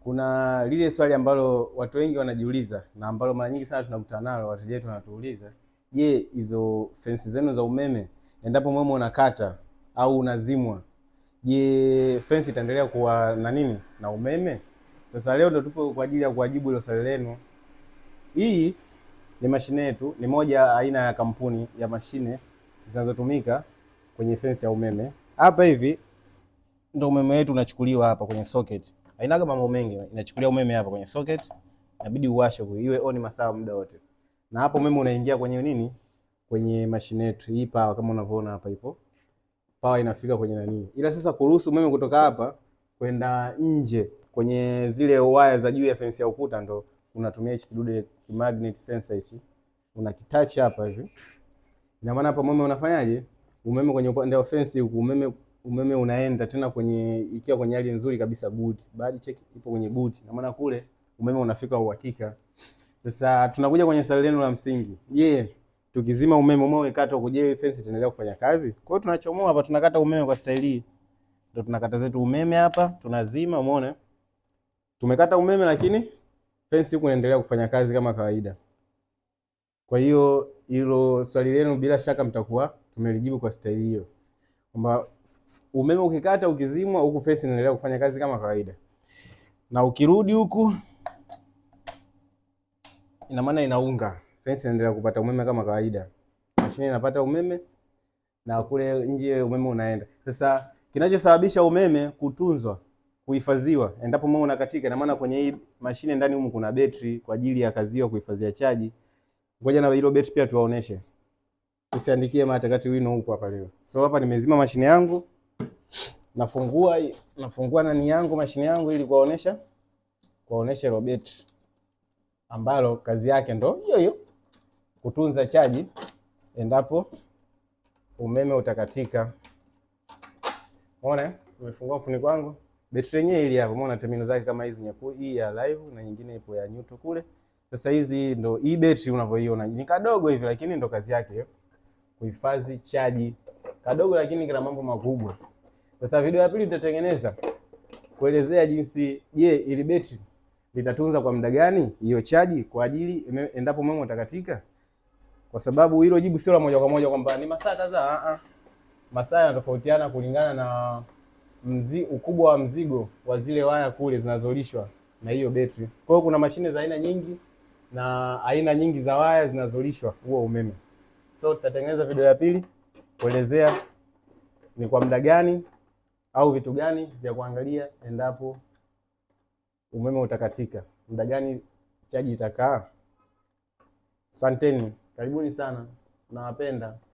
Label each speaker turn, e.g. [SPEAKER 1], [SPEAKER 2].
[SPEAKER 1] Kuna lile swali ambalo watu wengi wanajiuliza na ambalo mara nyingi sana tunakutana nalo, wateja wetu wanatuuliza, je, hizo fensi zenu za umeme endapo umeme unakata au unazimwa, je, fensi itaendelea kuwa na nini na umeme? Sasa leo ndo tupo kwa ajili ya kuwajibu hilo swali lenu. Hii ni mashine yetu, ni moja aina ya kampuni ya mashine zinazotumika kwenye fensi ya umeme. Hapa hivi ndo umeme wetu unachukuliwa hapa kwenye socket. Hainaga mambo mengi, inachukulia umeme hapa kwenye socket, inabidi uwashe kwa iwe on masaa muda wote. Na hapo umeme unaingia kwenye nini? Kwenye mashine yetu. Hii power kama unavyoona hapa ipo. Power inafika kwenye nani? Ila sasa kuruhusu umeme kutoka hapa kwenda nje kwenye zile waya za juu ya fence ya ukuta ndo unatumia hichi kidude magnet sensor hichi. Unakitouch hapa hivi. Ina maana hapa umeme unafanyaje? Umeme kwenye upande wa fence huku umeme unaenda tena kwenye ikiwa kwenye hali nzuri kabisa, good. Baada check ipo kwenye good. Na maana kule umeme unafika uhakika. Sasa tunakuja kwenye swali lenu la msingi. Je, tukizima umeme ukikata huko, je, fence itaendelea kufanya kazi? Kwa hiyo tunachomoa hapa, tunakata umeme kwa staili hii. Ndio tunakata zetu umeme hapa, tunazima, umeona? Tumekata umeme lakini fence huko inaendelea kufanya kazi kama kawaida. Kwa hiyo hilo swali lenu bila shaka mtakuwa tumelijibu kwa staili hiyo. Kwamba umeme ukikata ukizimwa huku fence inaendelea kufanya kazi kama kawaida. Na ukirudi huku ina maana inaunga. Fence inaendelea kupata umeme kama kawaida. Mashine inapata umeme na kule nje umeme unaenda. Sasa kinachosababisha umeme kutunzwa, kuhifadhiwa endapo umeme unakatika, ina maana kwenye hii mashine ndani humu kuna betri kwa ajili ya kazi hiyo, kuhifadhia chaji. Ngoja na hilo betri pia tuwaoneshe. Tusiandikie matakati wino huko hapa leo. So hapa nimezima mashine yangu. Nafungua nani yangu mashine yangu ili kuwaonesha hilo betri ambalo kazi yake ndo hiyo hiyo, kutunza chaji endapo umeme utakatika. Umeona? Nimefungua mfuniko wangu. Betri yenyewe ili hapo, umeona terminal zake kama hizi nyekundu, hii ya live na nyingine ipo ya neutral kule. Sasa hizi ndo hii betri unavyoiona. Ni kadogo hivi lakini ndo kazi yake hiyo. Kuhifadhi chaji. Kadogo lakini kina mambo makubwa. Sasa video ya pili tutatengeneza kuelezea jinsi ili betri litatunza kwa muda gani hiyo chaji kwa ajili endapo umeme utakatika. Kwa sababu hilo jibu sio la moja kwa moja kwamba ni masaa kadhaa. Masaa yanatofautiana kulingana na ukubwa wa mzigo wa zile waya kule zinazolishwa na hiyo betri. Kwa hiyo kuna mashine za aina nyingi na aina nyingi za waya zinazolishwa huo umeme. So tutatengeneza video ya pili kuelezea ni kwa muda gani au vitu gani vya kuangalia endapo umeme utakatika. Muda gani chaji itakaa. Asanteni. Karibuni sana. Nawapenda.